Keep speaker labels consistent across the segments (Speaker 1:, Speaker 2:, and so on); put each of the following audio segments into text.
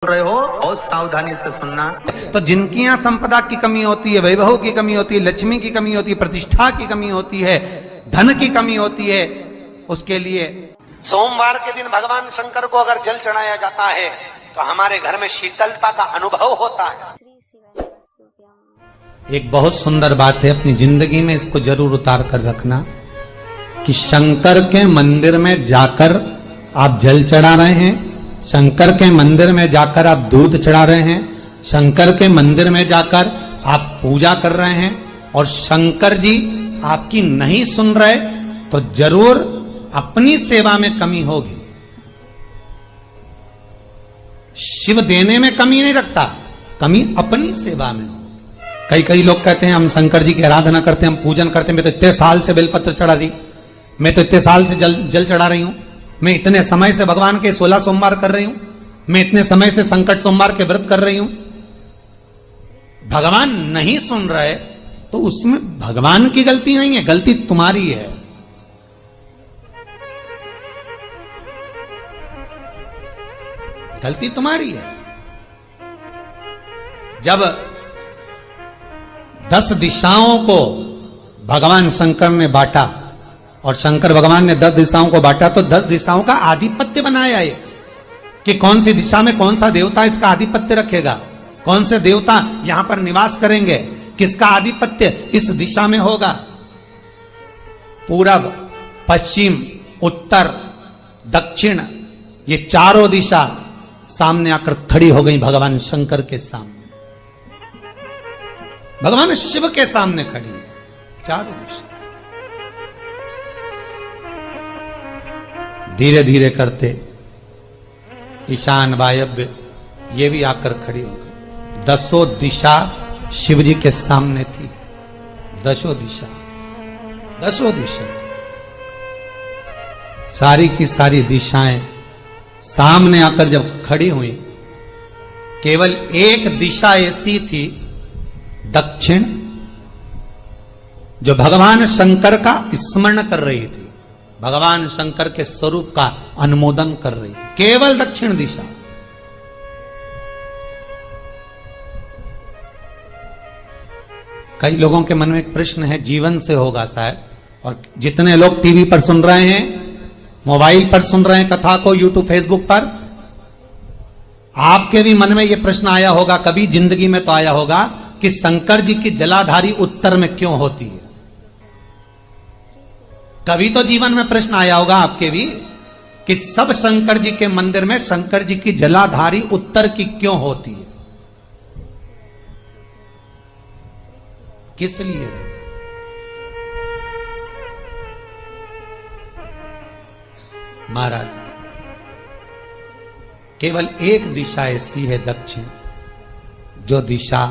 Speaker 1: रहे हो बहुत सावधानी से सुनना। तो जिनकी यहाँ संपदा की कमी होती है, वैभव की कमी होती है, लक्ष्मी की कमी होती है, प्रतिष्ठा की कमी होती है, धन की कमी होती है, उसके लिए सोमवार के दिन भगवान शंकर को अगर जल चढ़ाया जाता है तो हमारे घर में शीतलता का अनुभव होता है। एक बहुत सुंदर बात है, अपनी जिंदगी में इसको जरूर उतार कर रखना कि शंकर के मंदिर में जाकर आप जल चढ़ा रहे हैं, शंकर के मंदिर में जाकर आप दूध चढ़ा रहे हैं, शंकर के मंदिर में जाकर आप पूजा कर रहे हैं और शंकर जी आपकी नहीं सुन रहे तो जरूर अपनी सेवा में कमी होगी। शिव देने में कमी नहीं रखता, कमी अपनी सेवा में हो। कई लोग कहते हैं हम शंकर जी की आराधना करते हैं, हम पूजन करते हैं, मैं तो इतने साल से बेलपत्र चढ़ा दी, मैं तो इतने साल से जल चढ़ा रही हूं, मैं इतने समय से भगवान के 16 सोमवार कर रही हूं, मैं इतने समय से संकट सोमवार के व्रत कर रही हूं। भगवान नहीं सुन रहे तो उसमें भगवान की गलती नहीं है, गलती तुम्हारी है। गलती तुम्हारी है। जब 10 दिशाओं को भगवान शंकर ने बांटा और शंकर भगवान ने 10 दिशाओं को बांटा तो 10 दिशाओं का आधिपत्य बनाया है कि कौन सी दिशा में कौन सा देवता इसका आधिपत्य रखेगा, कौन से देवता यहां पर निवास करेंगे, किसका आधिपत्य इस दिशा में होगा। पूरब, पश्चिम, उत्तर, दक्षिण, ये चारों दिशा सामने आकर खड़ी हो गई भगवान शंकर के सामने, भगवान शिव के सामने खड़ी चारों दिशा। धीरे धीरे करते ईशान, वायव्य ये भी आकर खड़ी हो गई। 10 दिशा शिव जी के सामने थी, 10 दिशा, 10 दिशा, सारी की सारी दिशाएं सामने आकर जब खड़ी हुई, केवल एक दिशा ऐसी थी दक्षिण, जो भगवान शंकर का स्मरण कर रही थी, भगवान शंकर के स्वरूप का अनुमोदन कर रही थी, केवल दक्षिण दिशा। कई लोगों के मन में एक प्रश्न है, जीवन से होगा शायद, और जितने लोग टीवी पर सुन रहे हैं, मोबाइल पर सुन रहे हैं कथा को, यूट्यूब, फेसबुक पर, आपके भी मन में यह प्रश्न आया होगा, कभी जिंदगी में तो आया होगा कि शंकर जी की जलाधारी उत्तर में क्यों होती है। कभी तो जीवन में प्रश्न आया होगा आपके भी कि सब शंकर जी के मंदिर में शंकर जी की जलाधारी उत्तर की क्यों होती है, किस लिए रहती? महाराज, केवल एक दिशा ऐसी है दक्षिण, जो दिशा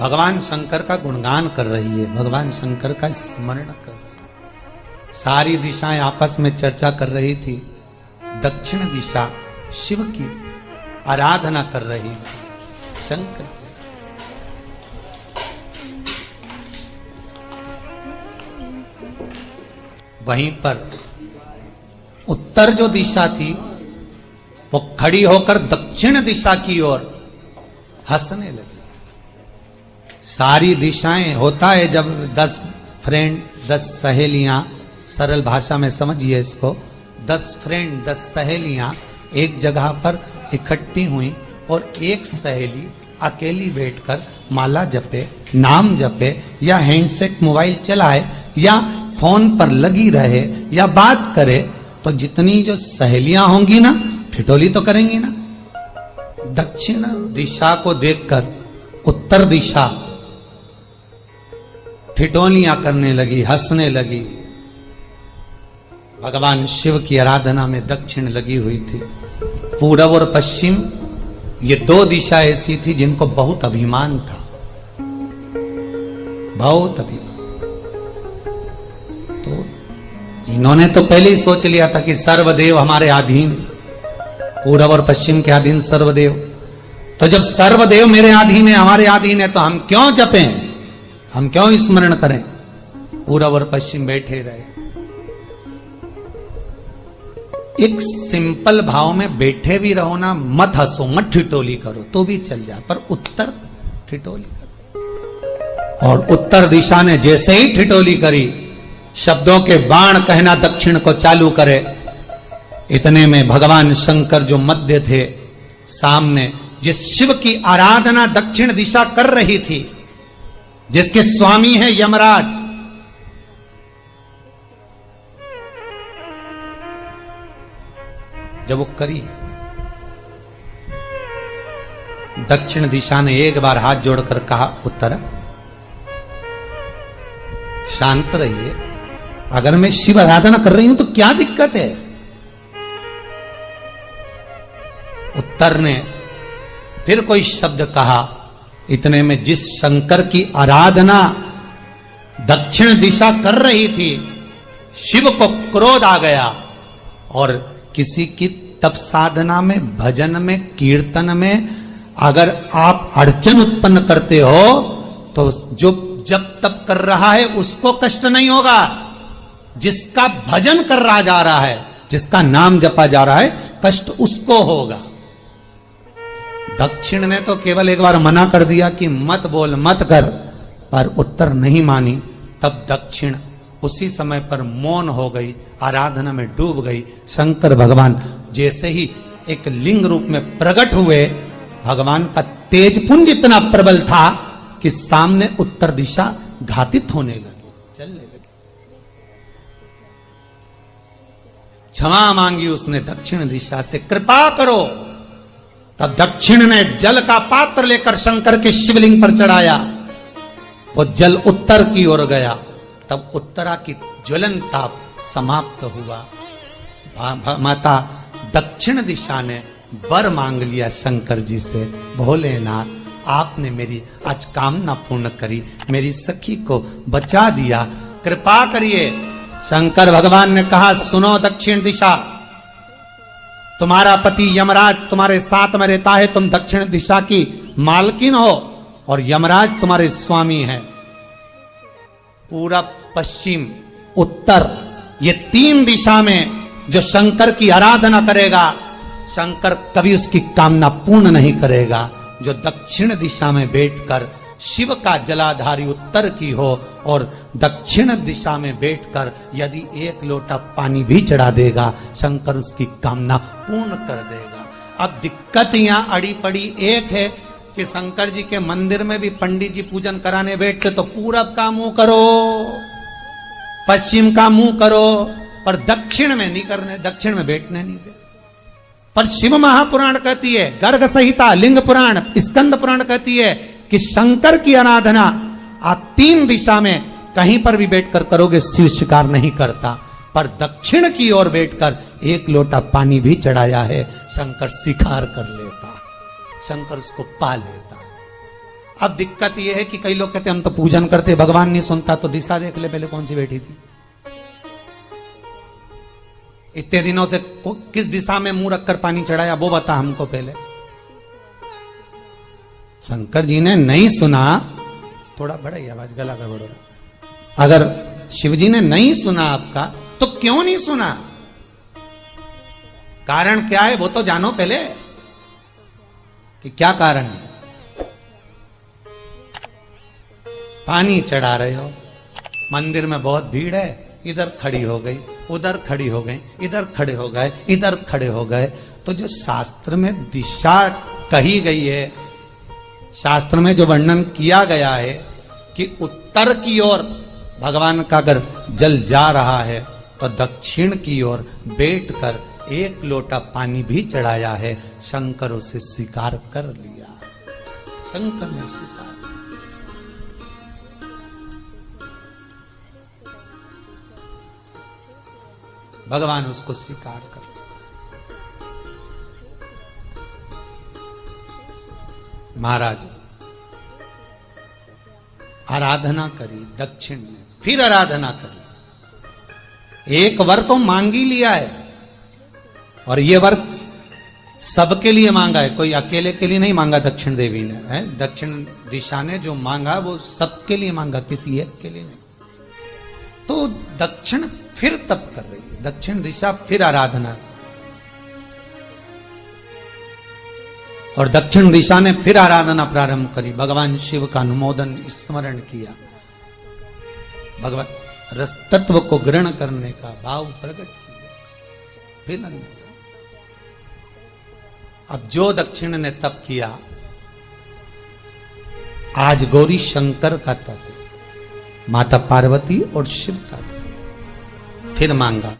Speaker 1: भगवान शंकर का गुणगान कर रही है, भगवान शंकर का स्मरण कर रही है। सारी दिशाएं आपस में चर्चा कर रही थी, दक्षिण दिशा शिव की आराधना कर रही थी, शंकर की। वहीं पर उत्तर जो दिशा थी वो खड़ी होकर दक्षिण दिशा की ओर हंसने लगी। सारी दिशाएं, होता है जब 10 फ्रेंड, 10 सहेलियां, सरल भाषा में समझिए इसको, 10 फ्रेंड, 10 सहेलियां एक जगह पर इकट्ठी हुई और एक सहेली अकेली बैठकर माला जपे, नाम जपे, या हैंडसेट मोबाइल चलाए, या फोन पर लगी रहे, या बात करे, तो जितनी जो सहेलियां होंगी ना, ठिठोली तो करेंगी ना। दक्षिण दिशा को देखकर उत्तर दिशा ठिठोलियां करने लगी, हंसने लगी। भगवान शिव की आराधना में दक्षिण लगी हुई थी। पूरब और पश्चिम ये 2 दिशा ऐसी थी जिनको बहुत अभिमान था, बहुत अभिमान। तो इन्होंने तो पहले ही सोच लिया था कि सर्वदेव हमारे अधीन, पूरब और पश्चिम के अधीन सर्वदेव। तो जब सर्वदेव मेरे अधीन है, हमारे अधीन है, तो हम क्यों जपें, हम क्यों स्मरण करें। पूरब और पश्चिम बैठे रहे। एक सिंपल भाव में बैठे भी रहो ना, मत हंसो, मत ठिठोली करो तो भी चल जाए, पर उत्तर ठिठोली करो। और उत्तर दिशा ने जैसे ही ठिठोली करी, शब्दों के बाण कहना दक्षिण को चालू करे, इतने में भगवान शंकर जो मध्य थे सामने, जिस शिव की आराधना दक्षिण दिशा कर रही थी, जिसके स्वामी है यमराज, जब वो करी, दक्षिण दिशा ने एक बार हाथ जोड़कर कहा, उत्तरा शांत रहिए, अगर मैं शिव आराधना कर रही हूं तो क्या दिक्कत है। उत्तर ने फिर कोई शब्द कहा, इतने में जिस शंकर की आराधना दक्षिण दिशा कर रही थी, शिव को क्रोध आ गया और किसी की तप साधना में, भजन में, कीर्तन में अगर आप अड़चन उत्पन्न करते हो तो जो जब तप कर रहा है उसको कष्ट नहीं होगा, जिसका भजन कर रहा जा रहा है, जिसका नाम जपा जा रहा है, कष्ट उसको होगा। दक्षिण ने तो केवल एक बार मना कर दिया कि मत बोल, मत कर, पर उत्तर नहीं मानी। तब दक्षिण उसी समय पर मौन हो गई, आराधना में डूब गई। शंकर भगवान जैसे ही एक लिंग रूप में प्रकट हुए, भगवान का तेजपुंज इतना प्रबल था कि सामने उत्तर दिशा घातित होने लगी, चलने लगी। क्षमा मांगी उसने दक्षिण दिशा से, कृपा करो। तब दक्षिण ने जल का पात्र लेकर शंकर के शिवलिंग पर चढ़ाया, वो जल उत्तर की ओर गया। तब उत्तरा की ज्वलन ताप समाप्त हुआ। माता दक्षिण दिशा ने वर मांग लिया शंकर जी से, भोलेनाथ आपने मेरी आज कामना पूर्ण करी, मेरी सखी को बचा दिया, कृपा करिए। शंकर भगवान ने कहा, सुनो दक्षिण दिशा, तुम्हारा पति यमराज तुम्हारे साथ में रहता है, तुम दक्षिण दिशा की मालकिन हो और यमराज तुम्हारे स्वामी है। पूरब, पश्चिम, उत्तर, ये तीन दिशा में जो शंकर की आराधना करेगा, शंकर कभी उसकी कामना पूर्ण नहीं करेगा। जो दक्षिण दिशा में बैठकर शिव का जलाधारी उत्तर की हो और दक्षिण दिशा में बैठकर यदि एक लोटा पानी भी चढ़ा देगा, शंकर उसकी कामना पूर्ण कर देगा। अब दिक्कत यहां अड़ी पड़ी एक है कि शंकर जी के मंदिर में भी पंडित जी पूजन कराने बैठते तो पूरब का मुंह करो, पश्चिम का मुंह करो, पर दक्षिण में नहीं करने, दक्षिण में बैठने नहीं दे। पर शिव महापुराण कहती है, गर्ग संहिता, लिंग पुराण, स्कंद पुराण कहती है कि शंकर की आराधना आप तीन दिशा में कहीं पर भी बैठकर करोगे, शिव स्वीकार नहीं करता। पर दक्षिण की ओर बैठकर एक लोटा पानी भी चढ़ाया है, शंकर स्वीकार कर लेता, शंकर उसको पा लेता। अब दिक्कत यह है कि कई लोग कहते हम तो पूजन करते, भगवान नहीं सुनता, तो दिशा देख ले पहले कौन सी बैठी थी। इतने दिनों से किस दिशा में मुंह रखकर पानी चढ़ाया, वो बता हमको पहले। शंकर जी ने नहीं सुना, थोड़ा बड़ा ही आवाज, गला का बड़ा। अगर शिव जी ने नहीं सुना आपका, तो क्यों नहीं सुना, कारण क्या है वो तो जानो पहले कि क्या कारण है। पानी चढ़ा रहे हो, मंदिर में बहुत भीड़ है, इधर खड़ी हो गई, उधर खड़ी हो गई, इधर खड़े हो गए, इधर खड़े हो गए। तो जो शास्त्र में दिशा कही गई है, शास्त्र में जो वर्णन किया गया है कि उत्तर की ओर भगवान का अगर जल जा रहा है तो दक्षिण की ओर बैठकर एक लोटा पानी भी चढ़ाया है, शंकर उसे स्वीकार कर लिया, शंकर ने स्वीकार। भगवान उसको स्वीकार कर। महाराज आराधना करी दक्षिण ने, फिर आराधना करी। एक वर तो मांग ही लिया है, और ये वर सबके लिए मांगा है, कोई अकेले के लिए नहीं मांगा दक्षिण देवी ने, है दक्षिण दिशा ने जो मांगा वो सबके लिए मांगा, किसी एक के लिए नहीं। तो दक्षिण फिर तप कर रही है, दक्षिण दिशा फिर आराधना और दक्षिण दिशा ने फिर आराधना प्रारंभ करी, भगवान शिव का अनुमोदन स्मरण किया, भगवत रस तत्व को ग्रहण करने का भाव प्रकट किया, फिर अब जो दक्षिण ने तप किया, आज गौरी शंकर का तप है, माता पार्वती और शिव का तप फिर मांगा।